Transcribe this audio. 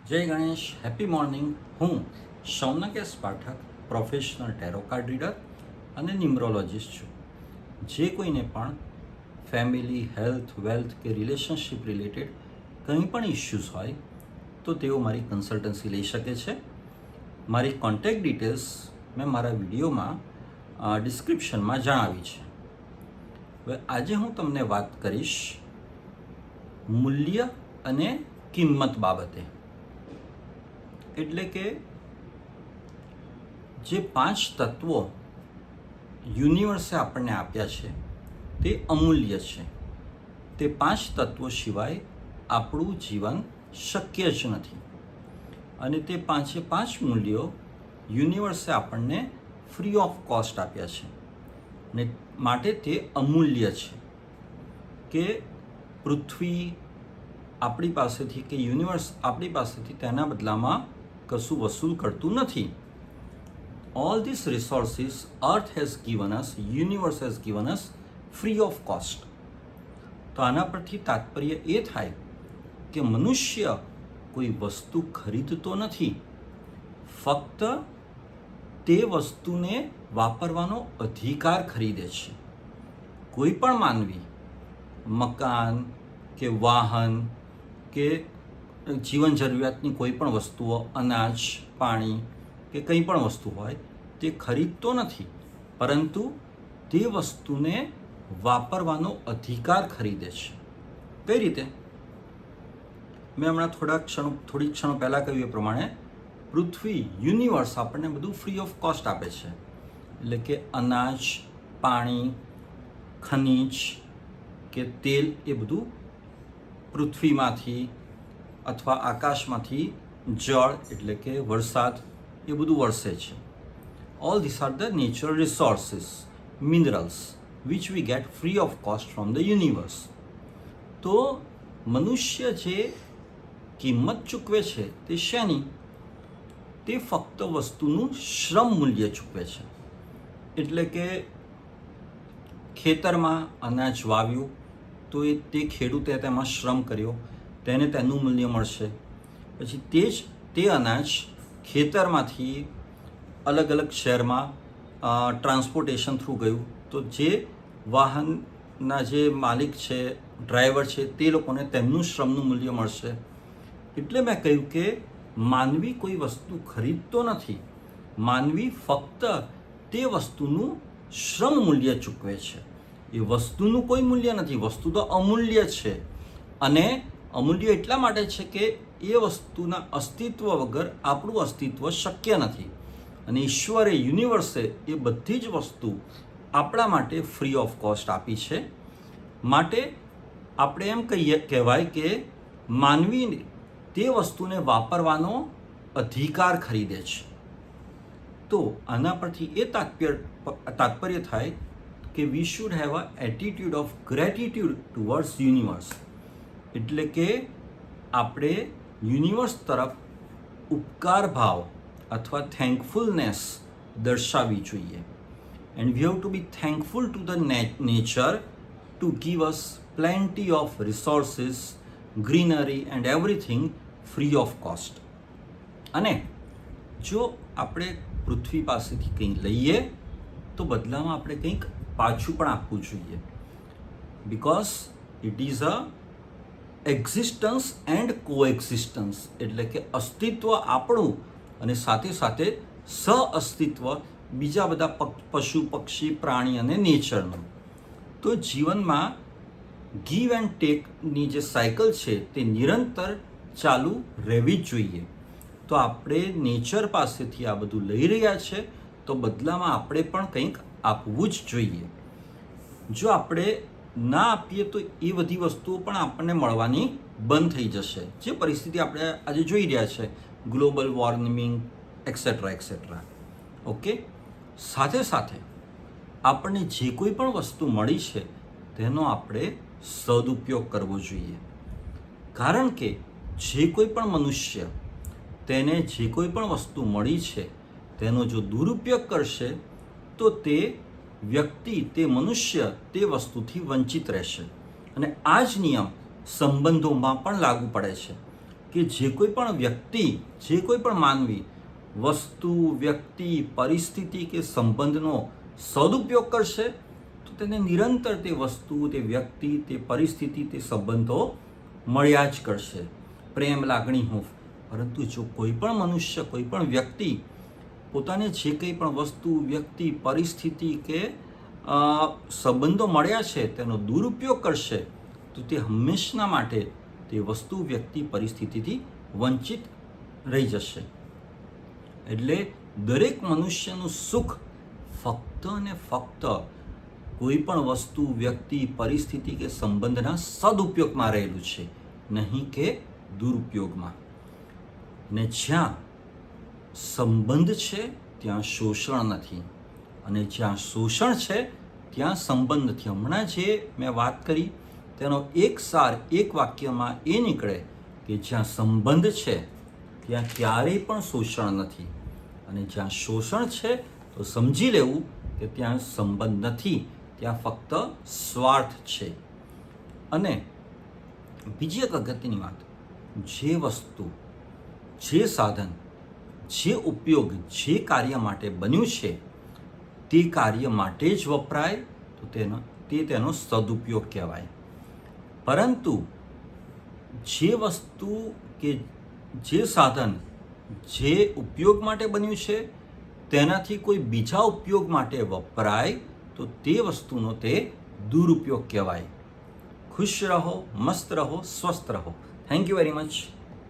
જય Ganesh, happy morning. હું Shaunak S Pathak, professional tarot card reader અને ન્યુમરોલોજિસ્ટ છું. જે કોઈને પણ ફેમિલી, હેલ્થ, વેલ્થ કે રિલેશનશિપ રિલેટેડ કંઈ પણ ઇશ્યુઝ હોય તો તેઓ મારી કન્સલ્ટન્સી લઈ શકે છે. મારી કોન્ટેક્ટ ડિટેલ્સ મેં મારા વિડીયોમાં ડિસ્ક્રિપ્શનમાં જણાવી છે. હવે આજે હું તમને વાત કરીશ મૂલ્ય અને કિંમત બાબતે. એટલે કે જે 5 તત્વો યુનિવર્સે આપણને આપ્યા છે તે અમૂલ્ય છે. તે 5 તત્વો સિવાય આપણું જીવન શક્ય જ નથી. અને તે 5 મૂલ્યો યુનિવર્સે આપણને ફ્રી ઓફ કોસ્ટ આપ્યા છે ને માટે તે અમૂલ્ય છે. કે પૃથ્વી આપણી પાસેથી કે યુનિવર્સ આપણી પાસેથી તેના બદલામાં કશું વસૂલ કરતું નથી. All this resources earth has given us, universe has given us free of cost. તો આના પરથી તાત્પર્ય એ થાય કે મનુષ્ય કોઈ વસ્તુ ખરીદતો નથી, ફક્ત તે વસ્તુને વાપરવાનો અધિકાર ખરીદે છે. કોઈ પણ માનવી મકાન કે વાહન કે જીવન જરૂરિયાતની કોઈ પણ વસ્તુઓ, અનાજ, પાણી કે કંઈ પણ વસ્તુ હોય તે ખરીદતો નથી, પરંતુ તે વસ્તુને વાપરવાનો અધિકાર ખરીદે છે. કઈ રીતે? મેં હમણાં થોડી ક્ષણો પહેલાં કહ્યું એ પ્રમાણે પૃથ્વી, યુનિવર્સ આપણને બધું ફ્રી ઓફ કોસ્ટ આપે છે. એટલે કે અનાજ, પાણી, ખનિજ કે તેલ એ બધું પૃથ્વીમાંથી અથવા આકાશમાંથી જળ એટલે કે વરસાદ એ બધું વરસે છે. All this are the natural resources, minerals which we get free of cost from the universe. તો મનુષ્ય જે કિંમત ચૂકવે છે તે શેની? તે ફક્ત વસ્તુનું શ્રમ મૂલ્ય ચૂકવે છે. એટલે કે ખેતરમાં અનાજ વાવ્યું તો તે ખેડૂતે તેમાં શ્રમ કર્યો, તેને તેનું મૂલ્ય મળશે. પછી તે અનાજ ખેતરમાંથી અલગ અલગ શહેરમાં ટ્રાન્સપોર્ટેશન થ્રુ ગયું તો જે વાહનના જે માલિક છે, ડ્રાઈવર છે, તે લોકોને તેમનું શ્રમનું મૂલ્ય મળશે. એટલે મેં કહ્યું કે માનવી કોઈ વસ્તુ ખરીદતો નથી, માનવી ફક્ત તે વસ્તુનું શ્રમ મૂલ્ય ચૂકવે છે. એ વસ્તુનું કોઈ મૂલ્ય નથી, વસ્તુ તો અમૂલ્ય છે. અને અમૂલ્ય એટલા માટે છે કે એ વસ્તુના અસ્તિત્વ વગર આપણું અસ્તિત્વ શક્ય નથી. અને ઈશ્વરે, યુનિવર્સે એ બધી જ વસ્તુ આપણા માટે ફ્રી ઓફ કોસ્ટ આપી છે. માટે આપણે એમ કહેવાય કે માનવી તે વસ્તુને વાપરવાનો અધિકાર ખરીદે છે. તો આના પરથી એ તાત્પર્ય થાય કે we should have a attitude of gratitude towards universe. એટલે કે આપણે યુનિવર્સ તરફ ઉપકાર ભાવ અથવા થેન્કફુલનેસ દર્શાવવી જોઈએ. And we have to be thankful to the nature to give us plenty of resources, greenery and everything free of cost. અને જો આપણે પૃથ્વી પાસેથી કંઈ લઈએ તો બદલામાં આપણે કંઈક પાછું પણ આપવું જોઈએ. Because it is a existence and coexistence. એટલે કે અસ્તિત્વ આપણું અને સાથે સાથે સહઅસ્તિત્વ બીજા બધા પશુ, પક્ષી, પ્રાણી અને નેચરનું. તો જીવનમાં ગીવ એન્ડ ટેકની જે સાયકલ છે તે નિરંતર ચાલુ રહેવી જ જોઈએ. તો આપણે નેચર પાસેથી આ બધું લઈ રહ્યા છે તો બદલામાં આપણે પણ કંઈક આપવું જ જોઈએ. જો આપણે ના આપીએ તો એ બધી વસ્તુઓ પણ આપણને મળવાની બંધ થઈ જશે. જે પરિસ્થિતિ આપણે આજે જોઈ રહ્યા છે, global warming et cetera et cetera. Okay, સાથે સાથે આપણને જે કોઈ પણ વસ્તુ મળી છે તેનો આપણે સદુપયોગ કરવો જોઈએ. કારણ કે જે કોઈ પણ મનુષ્ય તેને જે કોઈ પણ વસ્તુ મળી છે તેનો જો દુરુપયોગ કરશે તો તે વ્યક્તિ, તે મનુષ્ય તે વસ્તુથી વંચિત રહેશે. અને આ જ નિયમ સંબંધોમાં પણ લાગુ પડે છે. કે જે કોઈ પણ વ્યક્તિ, જે કોઈ પણ માનવી વસ્તુ, વ્યક્તિ, પરિસ્થિતિ કે સંબંધનો સદુપયોગ કરશે તો તેને નિરંતર તે વસ્તુ, તે વ્યક્તિ, તે પરિસ્થિતિ, તે સંબંધો મળ્યા જ કરશે, પ્રેમ, લાગણી, હૂંફ. પરંતુ જો કોઈ પણ મનુષ્ય, કોઈ પણ વ્યક્તિ પોતાને જે કંઈ પણ વસ્તુ, વ્યક્તિ, પરિસ્થિતિ કે સંબંધો મળ્યા છે તેનો દુરુપયોગ કરશે તો તે હંમેશના માટે તે વસ્તુ, વ્યક્તિ, પરિસ્થિતિથી વંચિત રહી જશે. એટલે દરેક મનુષ્યનું સુખ ફક્ત ને ફક્ત કોઈ પણ વસ્તુ, વ્યક્તિ, પરિસ્થિતિ કે સંબંધના સદુપયોગમાં રહેલું છે, નહીં કે દુરુપયોગમાં. ને જ્યાં સંબંધ છે ત્યાં શોષણ નથી, અને જ્યાં શોષણ છે ત્યાં સંબંધ નથી. હમણાં જે મેં વાત કરી તેનો એક સાર એક વાક્યમાં એ નીકળે કે જ્યાં સંબંધ છે ત્યાં ક્યારેય પણ શોષણ નથી, અને જ્યાં શોષણ છે તો સમજી લેવું કે ત્યાં સંબંધ નથી, ત્યાં ફક્ત સ્વાર્થ છે. અને બીજી એક અગત્યની વાત, જે વસ્તુ, જે સાધન, જે ઉપયોગ, જે કાર્ય માટે બન્યું છે તે કાર્ય માટે જ વપરાય તો તેનો સદુપયોગ કહેવાય. પરંતુ જે વસ્તુ કે જે સાધન જે ઉપયોગ માટે બન્યું છે તેનાથી કોઈ બીજા ઉપયોગ માટે વપરાય તો તે વસ્તુનો તે દુરુપયોગ કહેવાય. ખુશ રહો, મસ્ત રહો, સ્વસ્થ રહો. Thank you very much.